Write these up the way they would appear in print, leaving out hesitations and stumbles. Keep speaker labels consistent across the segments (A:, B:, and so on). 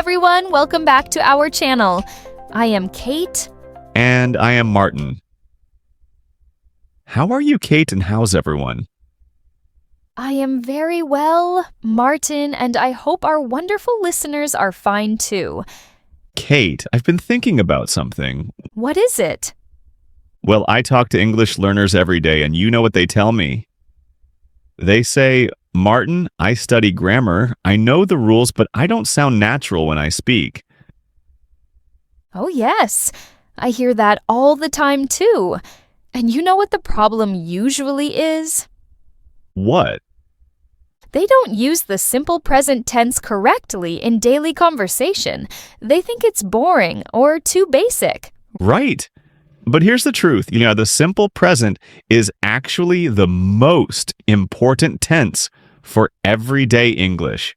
A: everyone, welcome back to our channel. I am Kate.
B: And I am Martin. How are you, Kate, and how's everyone?
A: I am very well, Martin, and I hope our wonderful listeners are fine too.
B: Kate, I've been thinking about something.
A: What is it?
B: Well, I talk to English learners every day, and you know what they tell me. They say, Martin, I study grammar. I know the rules, but I don't sound natural when I speak.
A: Oh yes, I hear that all the time too. And you know what the problem usually is?
B: What?
A: They don't use the simple present tense correctly in daily conversation. They think it's boring or too basic.
B: Right. But here's the truth. The simple present is actually the most important tense for everyday English.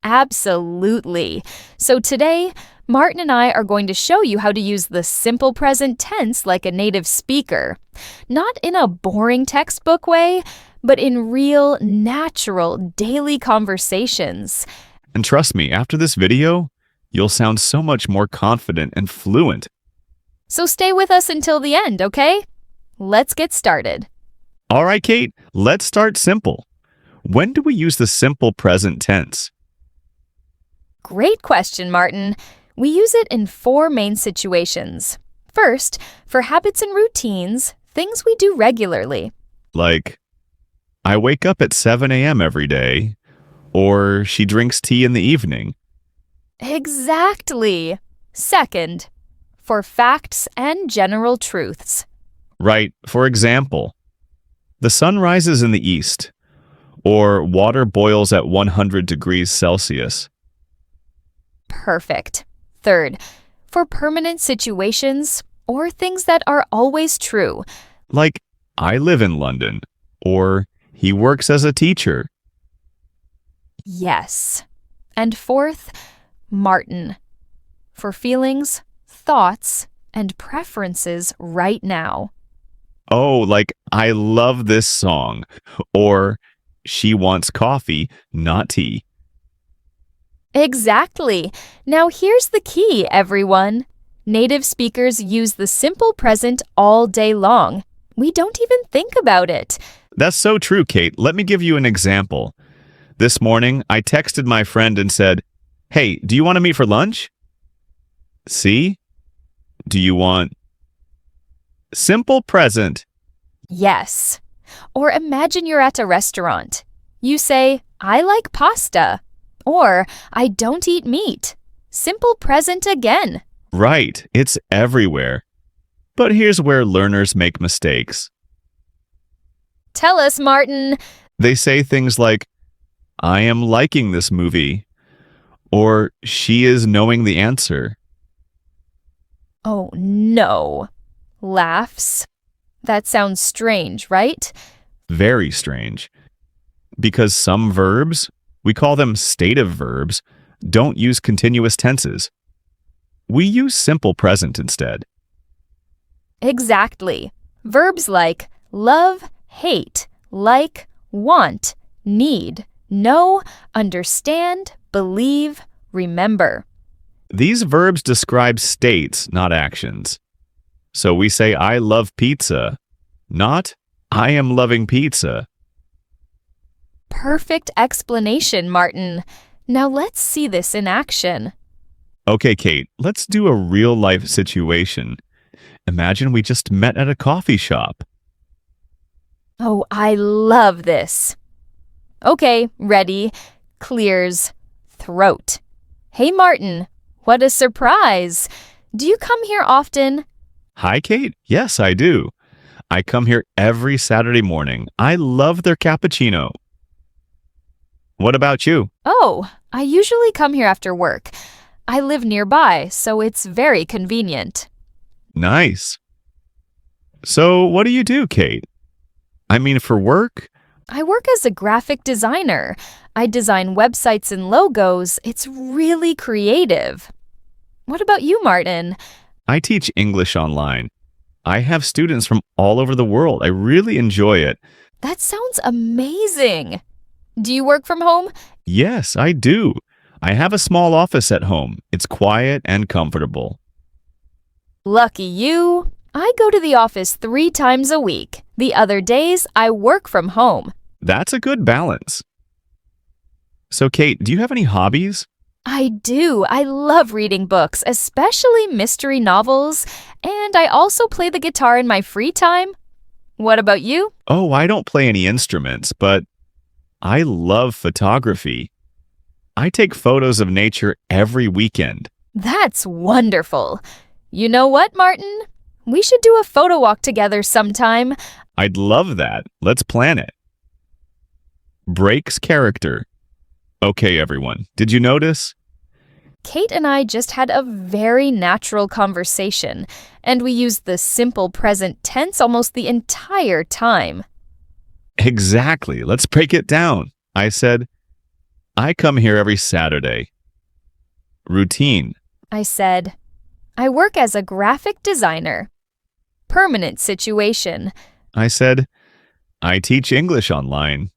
A: Absolutely. So today, Martin and I are going to show you how to use the simple present tense like a native speaker. Not in a boring textbook way, but in real, natural, daily conversations.
B: And trust me, after this video, you'll sound so much more confident and fluent.
A: So stay with us until the end, okay? Let's get started.
B: All right, Kate, let's start simple. When do we use the simple present tense?
A: Great question, Martin. We use it in 4 main situations. First, for habits and routines, things we do regularly.
B: Like, I wake up at 7 a.m. every day, or she drinks tea in the evening.
A: Exactly. Second, for facts and general truths.
B: Right, for example, the sun rises in the east, or water boils at 100 degrees Celsius.
A: Perfect. Third, for permanent situations or things that are always true.
B: Like, I live in London, or he works as a teacher.
A: Yes. And fourth, Martin. For feelings, thoughts, and preferences right now.
B: Oh, like, I love this song, or she wants coffee, not tea.
A: Exactly. Now here's the key, everyone. Native speakers use the simple present all day long. We don't even think about it.
B: That's so true, Kate. Let me give you an example. This morning, I texted my friend and said, "Hey, do you want to meet for lunch?" See? Do you want simple present?
A: Yes. Or imagine you're at a restaurant. You say, "I like pasta." Or, "I don't eat meat." Simple present again.
B: Right, it's everywhere. But here's where learners make mistakes.
A: Tell us, Martin.
B: They say things like, I am liking this movie, or she is knowing the answer.
A: Oh, no. Laughs. That sounds strange, right?
B: Very strange. Because some verbs, we call them stative verbs, don't use continuous tenses. We use simple present instead.
A: Exactly. Verbs like love, hate, like, want, need, know, understand, believe, remember.
B: These verbs describe states, not actions. So we say, I love pizza, not I am loving pizza.
A: Perfect explanation, Martin. Now let's see this in action.
B: Okay, Kate, let's do a real-life situation. Imagine we just met at a coffee shop.
A: Oh, I love this. Okay, ready. Clears throat. Hey, Martin, what a surprise. Do you come here often?
B: Hi, Kate. Yes, I do. I come here every Saturday morning. I love their cappuccino. What about you?
A: Oh, I usually come here after work. I live nearby, so it's very convenient.
B: Nice. So, what do you do, Kate? I mean, for work?
A: I work as a graphic designer. I design websites and logos. It's really creative. What about you, Martin?
B: I teach English online. I have students from all over the world. I really enjoy it.
A: That sounds amazing. Do you work from home?
B: Yes, I do. I have a small office at home. It's quiet and comfortable.
A: Lucky you. I go to the office 3 times a week. The other days, I work from home.
B: That's a good balance. So, Kate, do you have any hobbies?
A: I do. I love reading books, especially mystery novels, and I also play the guitar in my free time. What about you?
B: Oh, I don't play any instruments, but I love photography. I take photos of nature every weekend.
A: That's wonderful. You know what, Martin? We should do a photo walk together sometime.
B: I'd love that. Let's plan it. Breaks character. Okay, everyone. Did you notice?
A: Kate and I just had a very natural conversation, and we used the simple present tense almost the entire time.
B: Exactly. Let's break it down. I said, I come here every Saturday. Routine.
A: I said, I work as a graphic designer. Permanent situation.
B: I said, I teach English online.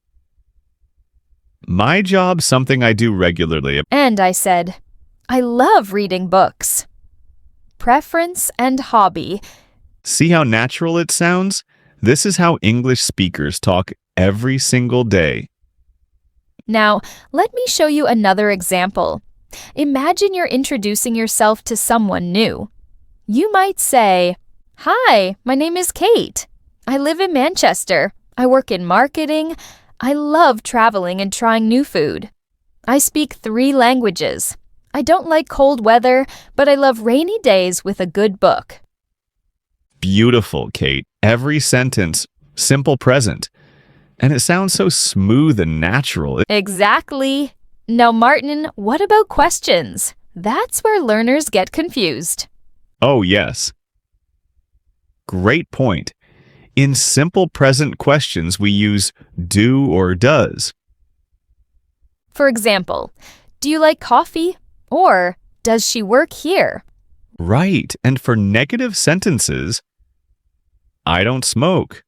B: My job, something I do regularly.
A: And I said, I love reading books. Preference and hobby.
B: See how natural it sounds? This is how English speakers talk every single day.
A: Now, let me show you another example. Imagine you're introducing yourself to someone new. You might say, Hi, my name is Kate. I live in Manchester. I work in marketing. I love traveling and trying new food. I speak 3 languages. I don't like cold weather, but I love rainy days with a good book.
B: Beautiful, Kate. Every sentence, simple present. And it sounds so smooth and natural.
A: Exactly. Now, Martin, what about questions? That's where learners get confused.
B: Oh, yes. Great point. In simple present questions, we use do or does.
A: For example, do you like coffee? Or does she work here?
B: Right. And for negative sentences, I don't smoke.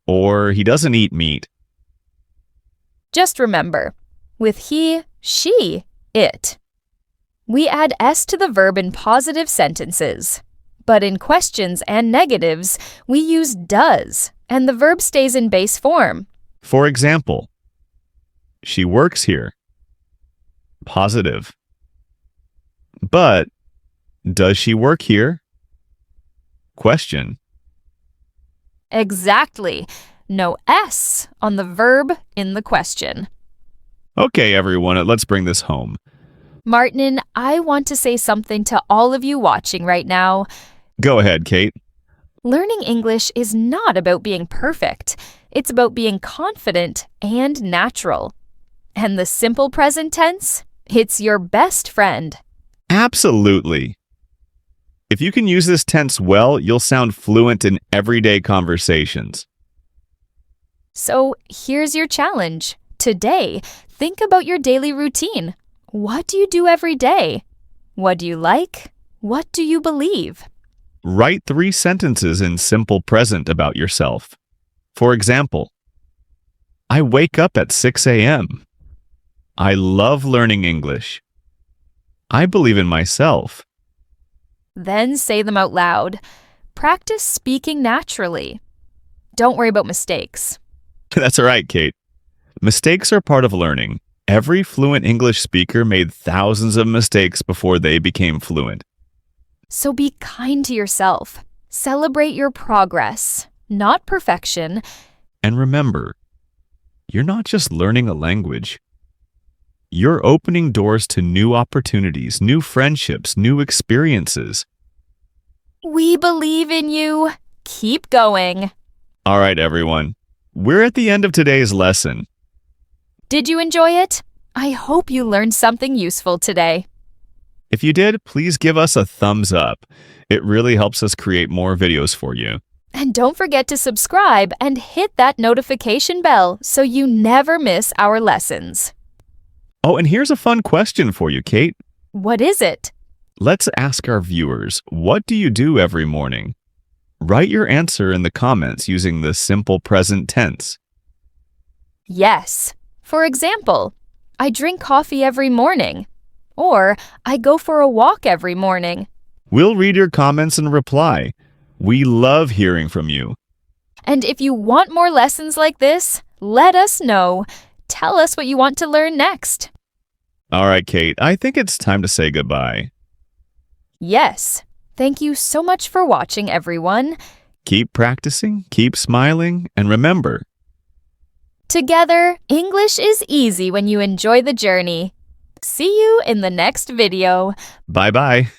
B: Or he doesn't eat meat.
A: Just remember, with he, she, it, we add s to the verb in positive sentences. But in questions and negatives, we use does, and the verb stays in base form.
B: For example, she works here. Positive. But does she work here? Question.
A: Exactly. No s on the verb in the question.
B: Okay, everyone, let's bring this home.
A: Martin, I want to say something to all of you watching right now.
B: Go ahead, Kate.
A: Learning English is not about being perfect. It's about being confident and natural. And the simple present tense? It's your best friend.
B: Absolutely. If you can use this tense well, you'll sound fluent in everyday conversations.
A: So here's your challenge. Today, think about your daily routine. What do you do every day? What do you like? What do you believe?
B: Write 3 sentences in simple present about yourself. For example, I wake up at 6 a.m. I love learning English. I believe in myself.
A: Then say them out loud. Practice speaking naturally. Don't worry about mistakes.
B: That's right, Kate. Mistakes are part of learning. Every fluent English speaker made thousands of mistakes before they became fluent.
A: So be kind to yourself. Celebrate your progress, not perfection.
B: And remember, you're not just learning a language. You're opening doors to new opportunities, new friendships, new experiences.
A: We believe in you. Keep going.
B: All right, everyone. We're at the end of today's lesson.
A: Did you enjoy it? I hope you learned something useful today.
B: If you did, please give us a thumbs up. It really helps us create more videos for you.
A: And don't forget to subscribe and hit that notification bell so you never miss our lessons.
B: Oh, and here's a fun question for you, Kate.
A: What is it?
B: Let's ask our viewers, what do you do every morning? Write your answer in the comments using the simple present tense.
A: Yes. For example, I drink coffee every morning. Or, I go for a walk every morning.
B: We'll read your comments and reply. We love hearing from you.
A: And if you want more lessons like this, let us know. Tell us what you want to learn next.
B: All right, Kate, I think it's time to say goodbye.
A: Yes. Thank you so much for watching, everyone.
B: Keep practicing, keep smiling, and remember,
A: Together, English is easy when you enjoy the journey. See you in the next video.
B: bye-bye.